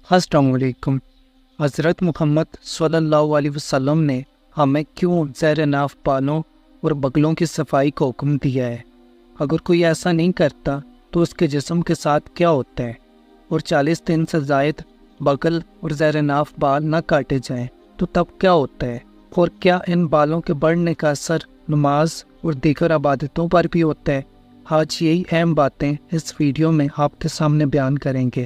السلام علیکم۔ حضرت محمد صلی اللہ علیہ وسلم نے ہمیں کیوں زیر ناف بالوں اور بغلوں کی صفائی کا حکم دیا ہے؟ اگر کوئی ایسا نہیں کرتا تو اس کے جسم کے ساتھ کیا ہوتا ہے؟ اور 40 دن سے زائد بغل اور زیر ناف بال نہ کاٹے جائیں تو تب کیا ہوتا ہے؟ اور کیا ان بالوں کے بڑھنے کا اثر نماز اور دیگر عبادتوں پر بھی ہوتا ہے؟ آج یہی اہم باتیں اس ویڈیو میں آپ کے سامنے بیان کریں گے،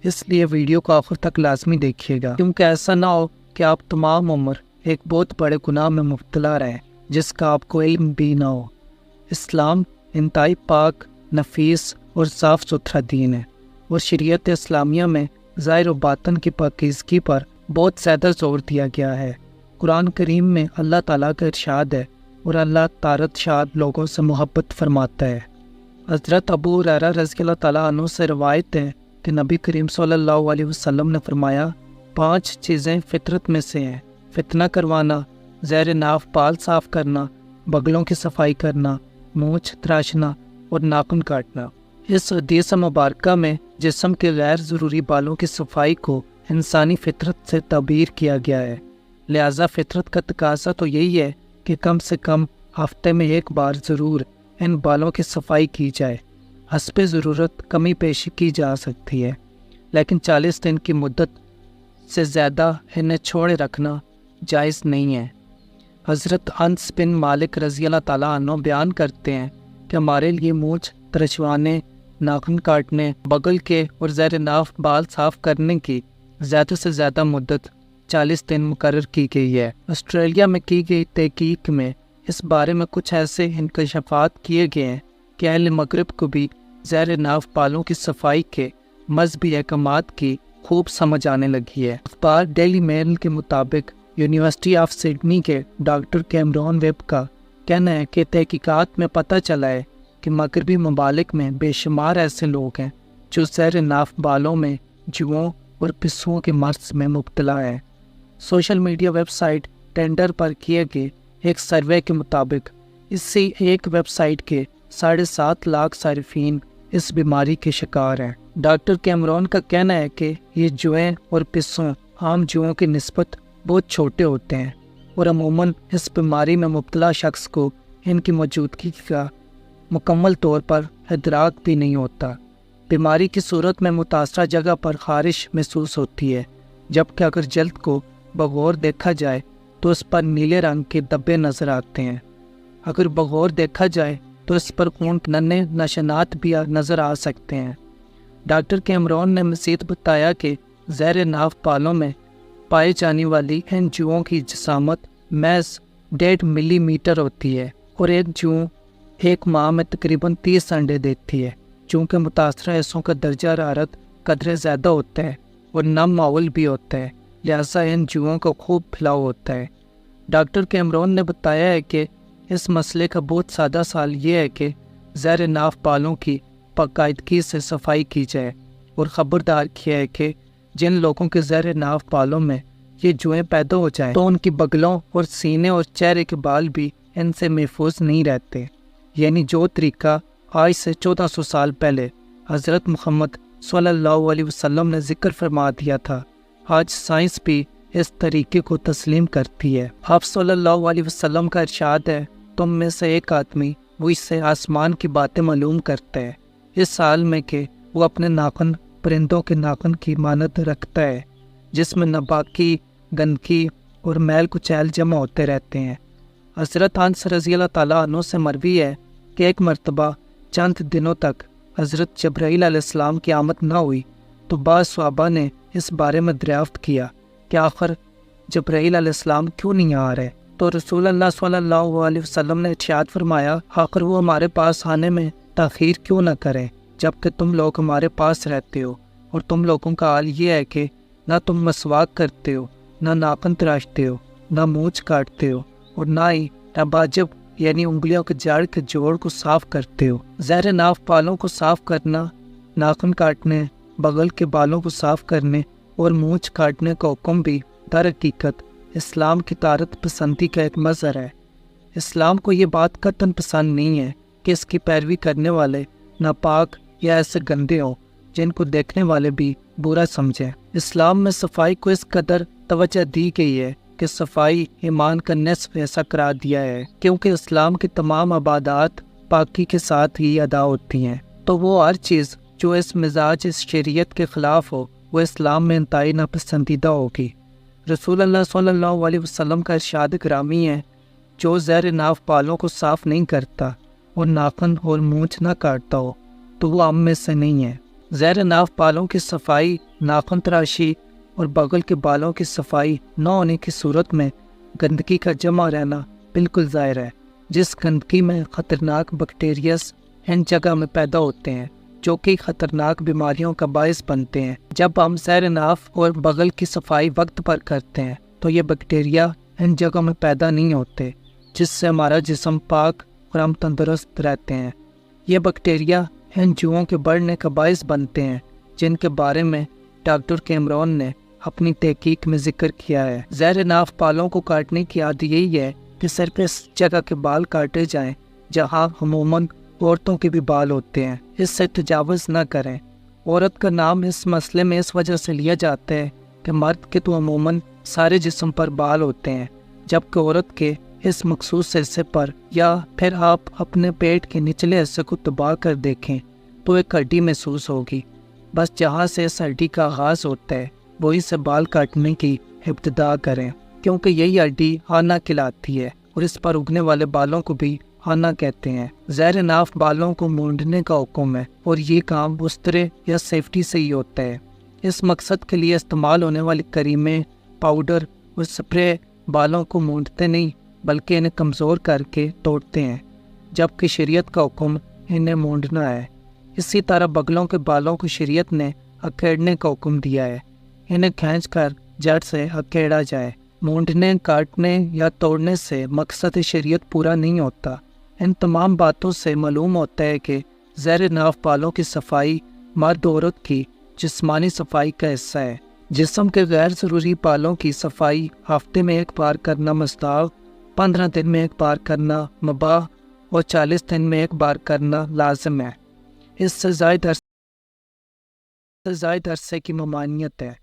اس لیے ویڈیو کو آخر تک لازمی دیکھیے گا، کیونکہ ایسا نہ ہو کہ آپ تمام عمر ایک بہت بڑے گناہ میں مبتلا رہیں جس کا آپ کو علم بھی نہ ہو۔ اسلام انتہائی پاک، نفیس اور صاف ستھرا دین ہے، اور شریعت اسلامیہ میں ظاہر و باطن کی پاکیزگی پر بہت زیادہ زور دیا گیا ہے۔ قرآن کریم میں اللہ تعالیٰ کا ارشاد ہے اور اللہ طارت شاد لوگوں سے محبت فرماتا ہے۔ حضرت ابو ہریرہ رضی اللہ تعالیٰ عنہ سے روایت ہے کہ نبی کریم صلی اللہ علیہ وسلم نے فرمایا، 5 چیزیں فطرت میں سے ہیں: فتنہ کروانا، زیر ناف بال صاف کرنا، بغلوں کی صفائی کرنا، مونچھ تراشنا اور ناخن کاٹنا۔ اس حدیث مبارکہ میں جسم کے غیر ضروری بالوں کی صفائی کو انسانی فطرت سے تعبیر کیا گیا ہے، لہذا فطرت کا تقاضا تو یہی ہے کہ کم سے کم ہفتے میں ایک بار ضرور ان بالوں کی صفائی کی جائے۔ حسب ضرورت کمی پیشی کی جا سکتی ہے، لیکن 40 دن کی مدت سے زیادہ انہیں چھوڑے رکھنا جائز نہیں ہے۔ حضرت انس بن مالک رضی اللہ تعالیٰ عنہ بیان کرتے ہیں کہ ہمارے لیے مونچھ ترشوانے، ناخن کاٹنے، بغل کے اور زیر ناف بال صاف کرنے کی زیادہ سے زیادہ مدت 40 دن مقرر کی گئی ہے۔ آسٹریلیا میں کی گئی تحقیق میں اس بارے میں کچھ ایسے انکشافات کیے گئے ہیں کہ اہل مغرب کو بھی زیر ناف بالوں کی صفائی کے مذہبی احکامات کی خوب سمجھ آنے لگی ہے۔ اخبار ڈیلی میل کے مطابق یونیورسٹی آف سڈنی کے ڈاکٹر کیمرون ویب کا کہنا ہے کہ تحقیقات میں پتہ چلا ہے کہ مغربی ممالک میں بے شمار ایسے لوگ ہیں جو زیر ناف بالوں میں جوؤں اور پسوؤں کے مرض میں مبتلا ہیں۔ Social media website Tinder پر کیے گئے ایک سروے کے مطابق اسی ایک ویب سائٹ کے 7.5 لاکھ صارفین اس بیماری کے شکار ہیں۔ ڈاکٹر کیمرون کا کہنا ہے کہ یہ جوئیں اور پسوں عام جوؤں کی نسبت بہت چھوٹے ہوتے ہیں اور عموماً اس بیماری میں مبتلا شخص کو ان کی موجودگی کا مکمل طور پر ادراک بھی نہیں ہوتا۔ بیماری کی صورت میں متاثرہ جگہ پر خارش محسوس ہوتی ہے، جبکہ اگر جلد کو بغور دیکھا جائے تو اس پر نیلے رنگ کے دبے نظر آتے ہیں۔ اگر بغور دیکھا جائے تو اس پر خون کے ننھے نشانات بھی نظر آ سکتے ہیں۔ ڈاکٹر کیمرون نے مزید بتایا کہ زیر ناف بالوں میں پائے جانے والی ان جوؤں کی جسامت محض 1.5 ملی میٹر ہوتی ہے، اور ایک جو ایک ماہ میں تقریباً 30 انڈے دیتی ہے۔ چونکہ متاثرہ حصوں کا درجہ حرارت قدرے زیادہ ہوتا ہے اور نم ماحول بھی ہوتا ہے، لہذا ان جوؤں کو خوب پھیلاؤ ہوتا ہے۔ ڈاکٹر کیمرون نے بتایا ہے کہ اس مسئلے کا بہت سادہ حل یہ ہے کہ زیر ناف بالوں کی باقاعدگی سے صفائی کی جائے، اور خبردار کیا ہے کہ جن لوگوں کے زیر ناف بالوں میں یہ جوئیں پیدا ہو جائیں تو ان کی بغلوں اور سینے اور چہرے کے بال بھی ان سے محفوظ نہیں رہتے، یعنی جو طریقہ آج سے 1400 سال پہلے حضرت محمد صلی اللہ علیہ وسلم نے ذکر فرما دیا تھا، آج سائنس بھی اس طریقے کو تسلیم کرتی ہے۔ آپ صلی اللہ علیہ وسلم کا ارشاد ہے، تم میں سے ایک آدمی مجھ سے آسمان کی باتیں معلوم کرتا ہے، اس حال میں کہ وہ اپنے ناخن پرندوں کے ناخن کی مانند رکھتا ہے، جس میں ناپاکی، گندگی اور میل کچیل جمع ہوتے رہتے ہیں۔ حضرت انس رضی اللہ تعالیٰ عنہ سے مروی ہے کہ ایک مرتبہ چند دنوں تک حضرت جبرائیل علیہ السلام کی آمد نہ ہوئی تو بعض صحابہ نے اس بارے میں دریافت کیا کہ آخر جبرائیل علیہ السلام کیوں نہیں آ رہے، تو رسول اللہ صلی اللہ علیہ وسلم نے ارشاد فرمایا، آخر وہ ہمارے پاس آنے میں تاخیر کیوں نہ کریں جبکہ تم لوگ ہمارے پاس رہتے ہو، اور تم لوگوں کا حال یہ ہے کہ نہ تم مسواک کرتے ہو، نہ ناخن تراشتے ہو، نہ مونچھ کاٹتے ہو، اور نہ ہی نباجب یعنی انگلیوں کے جاڑ کے جوڑ کو صاف کرتے ہو۔ زیر ناف بالوں کو صاف کرنا، ناخن کاٹنے، بغل کے بالوں کو صاف کرنے اور مونچھ کاٹنے کا حکم بھی در حقیقت اسلام کی طارت پسندی کا ایک مظہر ہے۔ اسلام کو یہ بات قطعاً پسند نہیں ہے کہ اس کی پیروی کرنے والے ناپاک یا ایسے گندے ہوں جن کو دیکھنے والے بھی برا سمجھیں۔ اسلام میں صفائی کو اس قدر توجہ دی گئی ہے کہ صفائی ایمان کا نصف ایسا قرار دیا ہے، کیونکہ اسلام کی تمام عبادات پاکی کے ساتھ ہی ادا ہوتی ہیں، تو وہ ہر چیز جو اس مزاج اس شریعت کے خلاف ہو وہ اسلام میں انتہائی ناپسندیدہ ہوگی۔ رسول اللہ صلی اللہ علیہ وسلم کا ارشاد گرامی ہے، جو زیر ناف بالوں کو صاف نہیں کرتا اور ناخن اور مونچھ نہ کاٹتا ہو تو وہ ہم میں سے نہیں ہے۔ زیر ناف بالوں کی صفائی، ناخن تراشی اور بغل کے بالوں کی صفائی نہ ہونے کی صورت میں گندگی کا جمع رہنا بالکل ظاہر ہے، جس گندگی میں خطرناک بیکٹیریاز ان جگہ میں پیدا ہوتے ہیں جو کہ خطرناک بیماریوں کا باعث بنتے ہیں۔ جب ہم زیر ناف اور بغل کی صفائی وقت پر کرتے ہیں تو یہ بیکٹیریا ان جگہوں میں پیدا نہیں ہوتے، جس سے ہمارا جسم پاک اور ہم تندرست رہتے ہیں۔ یہ بیکٹیریا ان جوؤں کے بڑھنے کا باعث بنتے ہیں، جن کے بارے میں ڈاکٹر کیمرون نے اپنی تحقیق میں ذکر کیا ہے۔ زیر ناف بالوں کو کاٹنے کی عادت یہی ہے کہ صرف اس جگہ کے بال کاٹے جائیں جہاں عموماً عورتوں کے بھی بال ہوتے ہیں، اس سے تجاوز نہ کریں۔ عورت کا نام اس مسئلے میں اس وجہ سے لیا جاتا ہے کہ مرد کے تو عموماً سارے جسم پر بال ہوتے ہیں، جبکہ عورت کے اس مخصوص حصے پر، یا پھر آپ اپنے پیٹ کے نچلے حصے کو دبا کر دیکھیں تو ایک ہڈی محسوس ہوگی، بس جہاں سے اس ہڈی کا آغاز ہوتا ہے وہیں سے بال کاٹنے کی ابتدا کریں، کیونکہ یہی ہڈی آنا کہلاتی ہے اور اس پر اگنے والے بالوں کو بھی آنا کہتے ہیں۔ زیر ناف بالوں کو مونڈنے کا حکم ہے اور یہ کام بسترے یا سیفٹی سے ہی ہوتا ہے۔ اس مقصد کے لیے استعمال ہونے والی کریمیں، پاؤڈر اور سپرے بالوں کو مونڈتے نہیں بلکہ انہیں کمزور کر کے توڑتے ہیں، جبکہ شریعت کا حکم انہیں مونڈنا ہے۔ اسی طرح بغلوں کے بالوں کو شریعت نے اکھیڑنے کا حکم دیا ہے، انہیں کھینچ کر جڑ سے اکھیڑا جائے۔ مونڈنے، کاٹنے یا توڑنے سے مقصد شریعت پورا نہیں ہوتا۔ ان تمام باتوں سے معلوم ہوتا ہے کہ زیر ناف بالوں کی صفائی مرد عورت کی جسمانی صفائی کا حصہ ہے۔ جسم کے غیر ضروری بالوں کی صفائی ہفتے میں ایک بار کرنا مستحب، 15 دن میں ایک بار کرنا مباح اور 40 دن میں ایک بار کرنا لازم ہے۔ اس سے زائد عرصے کی ممانعت ہے۔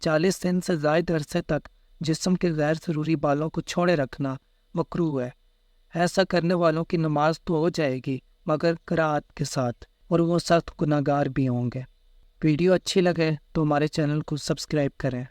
40 دن سے زائد عرصے تک جسم کے غیر ضروری بالوں کو چھوڑے رکھنا مکروہ ہے۔ ایسا کرنے والوں کی نماز تو ہو جائے گی مگر کراہت کے ساتھ، اور وہ سخت گناہگار بھی ہوں گے۔ ویڈیو اچھی لگے تو ہمارے چینل کو سبسکرائب کریں۔